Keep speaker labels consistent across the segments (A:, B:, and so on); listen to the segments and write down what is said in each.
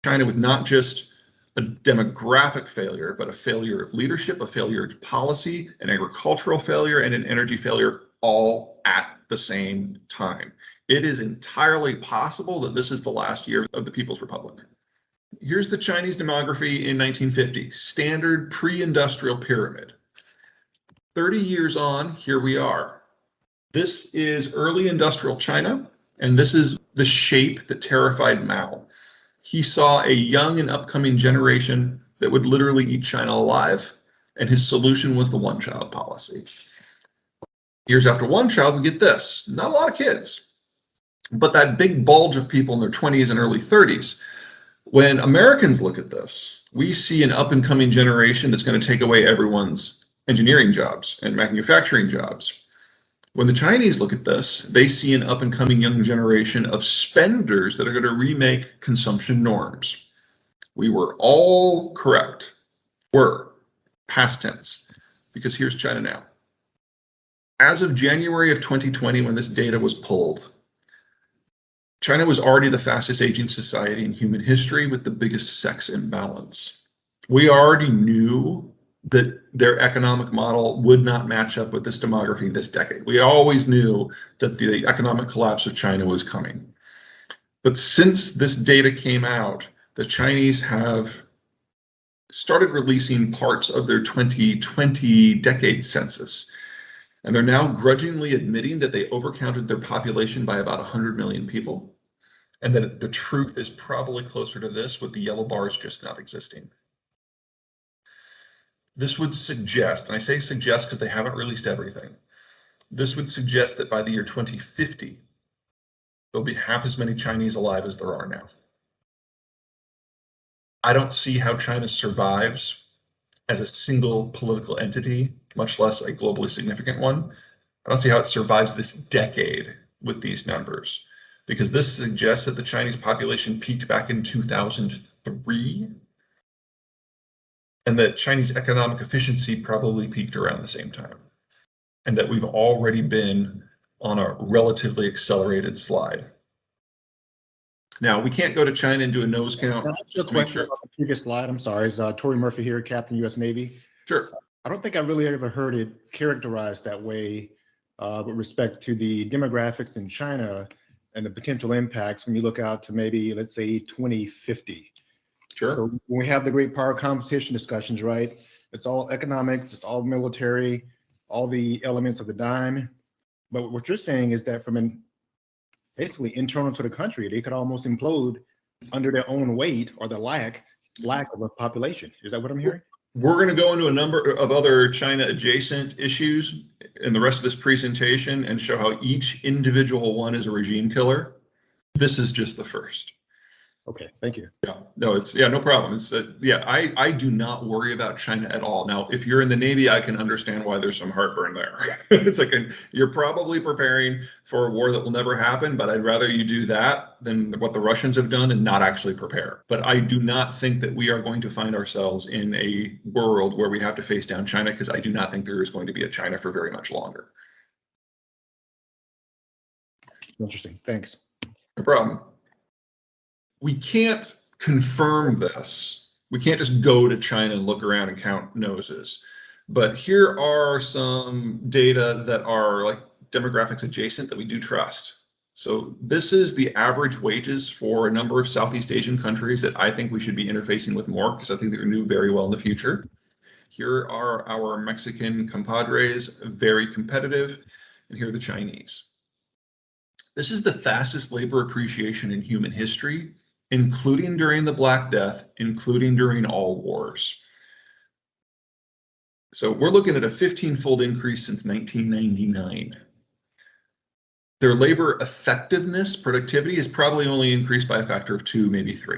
A: China with not just a demographic failure, but a failure of leadership, a failure of policy, an agricultural failure, and an energy failure all at the same time. It is entirely possible that this is the last year of the People's Republic. Here's the Chinese demography in 1950, standard pre-industrial pyramid. 30 years on, here we are. This is early industrial China, and this is the shape that terrified Mao. He saw a young and upcoming generation that would literally eat China alive, and his solution was the one-child policy. Years after one child, we get this. Not a lot of kids, but that big bulge of people in their 20s and early 30s. When Americans look at this, we see an up-and-coming generation that's going to take away everyone's engineering jobs and manufacturing jobs. When the Chinese look at this, they see an up-and-coming young generation of spenders that are going to remake consumption norms. We were all correct. Were, past tense, because here's China now. As of January of 2020, when this data was pulled, China was already the fastest aging society in human history with the biggest sex imbalance. We already knew that their economic model would not match up with this demography this decade. We always knew that the economic collapse of China was coming. But since this data came out, the Chinese have started releasing parts of their 2020 decade census. And they're now grudgingly admitting that they overcounted their population by about 100 million people. And that the truth is probably closer to this, with the yellow bars just not existing. This would suggest, and I say suggest because they haven't released everything, this would suggest that by the year 2050, there'll be half as many Chinese alive as there are now. I don't see how China survives as a single political entity, much less a globally significant one. I don't see how it survives this decade with these numbers, because this suggests that the Chinese population peaked back in 2003, and that Chinese economic efficiency probably peaked around the same time, and that we've already been on a relatively accelerated slide. Now, we can't go to China and do a nose count.
B: Just to make sure. About the previous slide, I'm sorry, is Tory Murphy here, Captain U.S. Navy.
A: Sure.
B: I don't think I really ever heard it characterized that way with respect to the demographics in China and the potential impacts when you look out to maybe, let's say, 2050.
A: Sure.
B: So when we have the great power competition discussions, right, it's all economics, it's all military, all the elements of the dime. But what you're saying is that from an basically internal to the country, they could almost implode under their own weight or the lack of a population. Is that what I'm hearing?
A: We're going to go into a number of other China adjacent issues in the rest of this presentation and show how each individual one is a regime killer. This is just the first.
B: Okay, thank you.
A: Yeah, no, no problem. It's I do not worry about China at all. Now, if you're in the Navy, I can understand why there's some heartburn there. It's like you're probably preparing for a war that will never happen, but I'd rather you do that than what the Russians have done and not actually prepare. But I do not think that we are going to find ourselves in a world where we have to face down China, because I do not think there is going to be a China for very much longer.
B: Interesting, thanks.
A: No problem. We can't confirm this. We can't just go to China and look around and count noses. But here are some data that are like demographics adjacent that we do trust. So this is the average wages for a number of Southeast Asian countries that I think we should be interfacing with more, because I think they're going to do very well in the future. Here are our Mexican compadres, very competitive. And here are the Chinese. This is the fastest labor appreciation in human history, including during the Black Death, including during all wars. So we're looking at a 15-fold increase since 1999. Their labor effectiveness, productivity, has probably only increased by a factor of 2, maybe 3.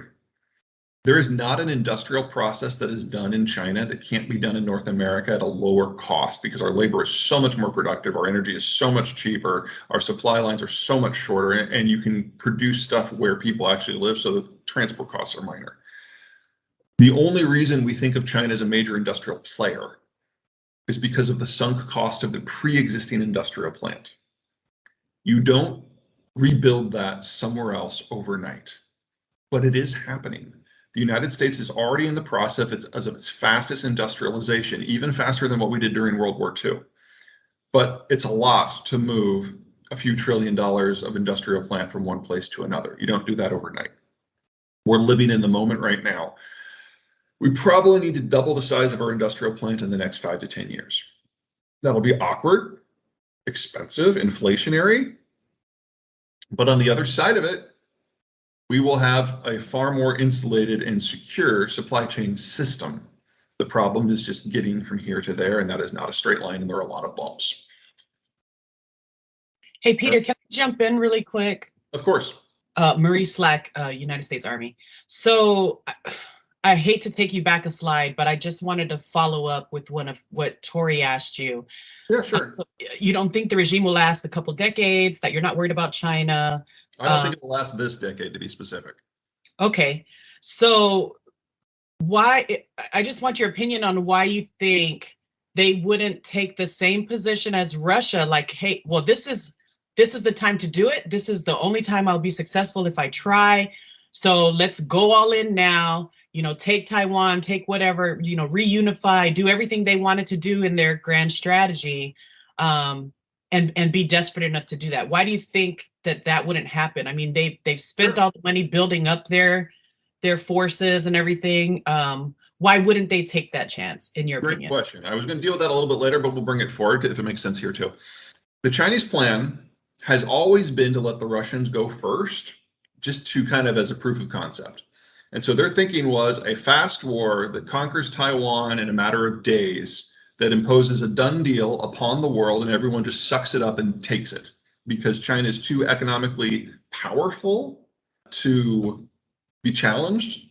A: There is not an industrial process that is done in China that can't be done in North America at a lower cost, because our labor is so much more productive, our energy is so much cheaper, our supply lines are so much shorter, and you can produce stuff where people actually live, so the transport costs are minor. The only reason we think of China as a major industrial player is because of the sunk cost of the pre-existing industrial plant. You don't rebuild that somewhere else overnight, but it is happening. The United States is already in the process of its fastest industrialization, even faster than what we did during World War II. But it's a lot to move a few $1 trillion of industrial plant from one place to another. You don't do that overnight. We're living in the moment right now. We probably need to double the size of our industrial plant in the next 5 to 10 years. That'll be awkward, expensive, inflationary. But on the other side of it, we will have a far more insulated and secure supply chain system. The problem is just getting from here to there, and that is not a straight line, and there are a lot of bumps.
C: Hey, Peter, can I jump in really quick?
A: Of course.
C: Marie Slack, United States Army. So I hate to take you back a slide, but I just wanted to follow up with one of what Tori asked you.
A: Yeah, sure.
C: You don't think the regime will last a couple decades, that you're not worried about China?
A: I don't think it will last this decade, to be specific.
C: Okay. So I just want your opinion on why you think they wouldn't take the same position as Russia, like, hey, well, this is the time to do it. This is the only time I'll be successful if I try. So let's go all in now, take Taiwan, take whatever, reunify, do everything they wanted to do in their grand strategy, and be desperate enough to do that. Why do you think that wouldn't happen? I mean, they've spent all the money building up their forces and everything. Why wouldn't they take that chance, in your opinion?
A: Great question. I was going to deal with that a little bit later, but we'll bring it forward if it makes sense here too. The Chinese plan has always been to let the Russians go first, just to kind of as a proof of concept. And so their thinking was a fast war that conquers Taiwan in a matter of days, that imposes a done deal upon the world, and everyone just sucks it up and takes it, because China is too economically powerful to be challenged.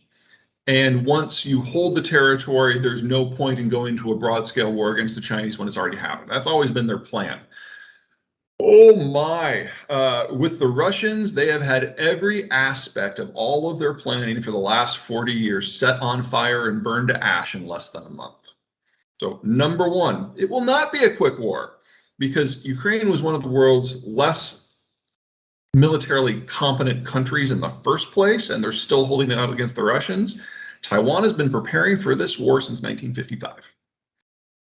A: And once you hold the territory, there's no point in going to a broad-scale war against the Chinese when it's already happened. That's always been their plan. Oh my, with the Russians, they have had every aspect of all of their planning for the last 40 years set on fire and burned to ash in less than a month. So number one, it will not be a quick war, because Ukraine was one of the world's less militarily competent countries in the first place, and they're still holding it out against the Russians. Taiwan has been preparing for this war since 1955.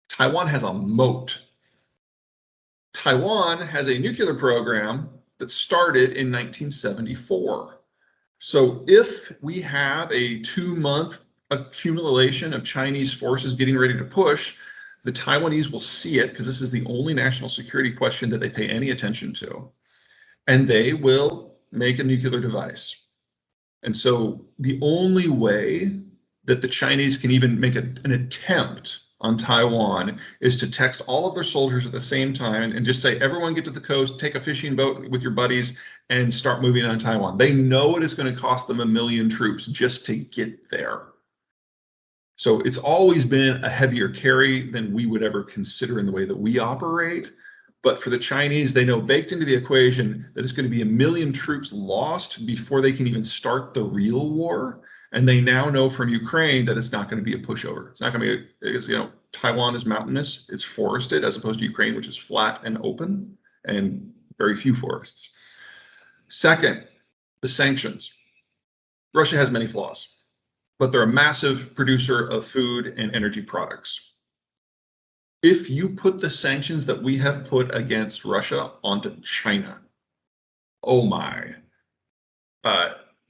A: Taiwan has a moat. Taiwan has a nuclear program that started in 1974. So if we have a 2-month accumulation of Chinese forces getting ready to push, the Taiwanese will see it, because this is the only national security question that they pay any attention to, and they will make a nuclear device. And so the only way that the Chinese can even make an attempt on Taiwan is to text all of their soldiers at the same time and just say, everyone get to the coast, take a fishing boat with your buddies, and start moving on Taiwan. They know it is going to cost them 1 million troops just to get there. So it's always been a heavier carry than we would ever consider in the way that we operate. But for the Chinese, they know baked into the equation that it's going to be 1 million troops lost before they can even start the real war. And they now know from Ukraine that it's not going to be a pushover. It's not going to be, because, Taiwan is mountainous, it's forested, as opposed to Ukraine, which is flat and open and very few forests. Second, the sanctions. Russia has many flaws, but they're a massive producer of food and energy products. If you put the sanctions that we have put against Russia onto China, oh my,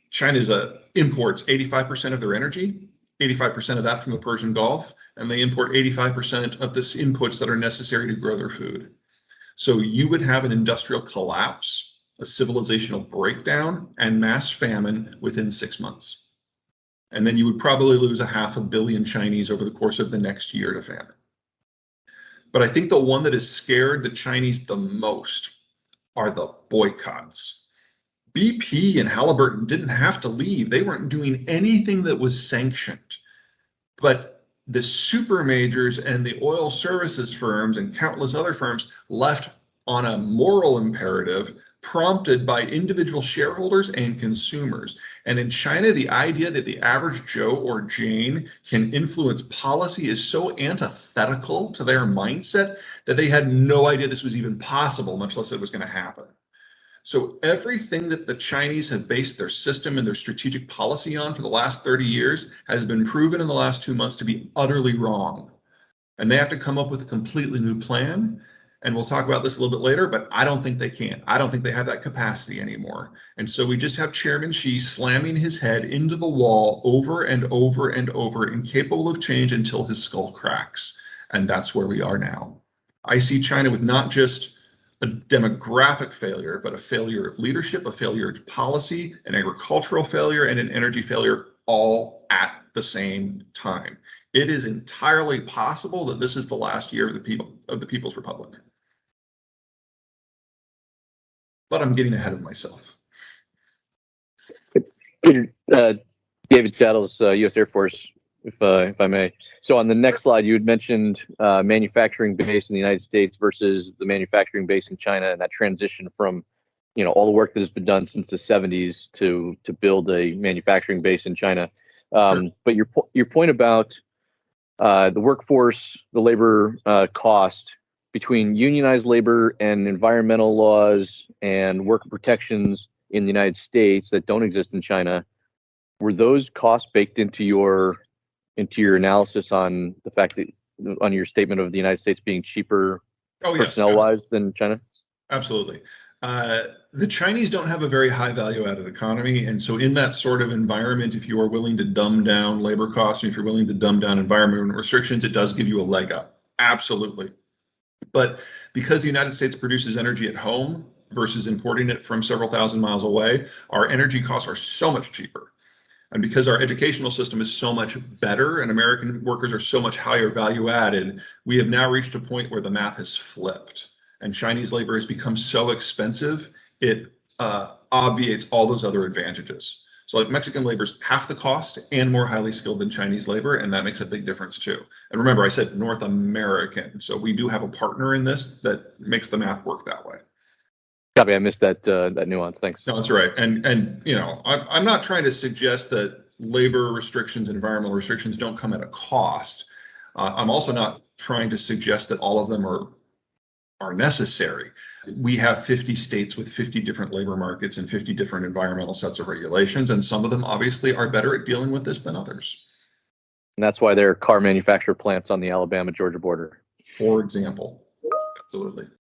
A: China imports 85% of their energy, 85% of that from the Persian Gulf, and they import 85% of the inputs that are necessary to grow their food. So you would have an industrial collapse, a civilizational breakdown, and mass famine within 6 months. And then you would probably lose 500 million Chinese over the course of the next year to famine. But I think the one that has scared the Chinese the most are the boycotts. BP and Halliburton didn't have to leave. They weren't doing anything that was sanctioned. But the super majors and the oil services firms and countless other firms left on a moral imperative prompted by individual shareholders and consumers. And in China, the idea that the average Joe or Jane can influence policy is so antithetical to their mindset that they had no idea this was even possible, much less it was going to happen. So everything that the Chinese have based their system and their strategic policy on for the last 30 years has been proven in the last 2 months to be utterly wrong. And they have to come up with a completely new plan. And we'll talk about this a little bit later, but I don't think they can. I don't think they have that capacity anymore. And so we just have Chairman Xi slamming his head into the wall over and over and over, incapable of change until his skull cracks. And that's where we are now. I see China with not just a demographic failure, but a failure of leadership, a failure of policy, an agricultural failure, and an energy failure all at the same time. It is entirely possible that this is the last year of the People's Republic. But I'm getting ahead of myself.
D: Peter, David Chattels, U.S. Air Force, if I may. So on the next slide, you had mentioned manufacturing base in the United States versus the manufacturing base in China, and that transition from, all the work that has been done since the 70s to build a manufacturing base in China.
A: Sure.
D: But your point about the workforce, the labor cost between unionized labor and environmental laws and worker protections in the United States that don't exist in China, were those costs baked into your analysis on the fact that on your statement of the United States being cheaper personnel-wise than China?
A: Absolutely. The Chinese don't have a very high value-added economy, and so in that sort of environment, if you are willing to dumb down labor costs, and if you're willing to dumb down environmental restrictions, it does give you a leg up. Absolutely. But because the United States produces energy at home versus importing it from several thousand miles away, our energy costs are so much cheaper. And because our educational system is so much better and American workers are so much higher value added, we have now reached a point where the math has flipped. And Chinese labor has become so expensive, it obviates all those other advantages. So like Mexican labor is half the cost and more highly skilled than Chinese labor, and that makes a big difference too. And remember, I said North American, so we do have a partner in this that makes the math work that way.
D: Copy. I missed that nuance. Thanks.
A: No, that's right. And I'm not trying to suggest that labor restrictions, environmental restrictions don't come at a cost. I'm also not trying to suggest that all of them are necessary. We have 50 states with 50 different labor markets and 50 different environmental sets of regulations, and some of them obviously are better at dealing with this than others.
D: And that's why there are car manufacturer plants on the Alabama-Georgia border.
A: For example, absolutely.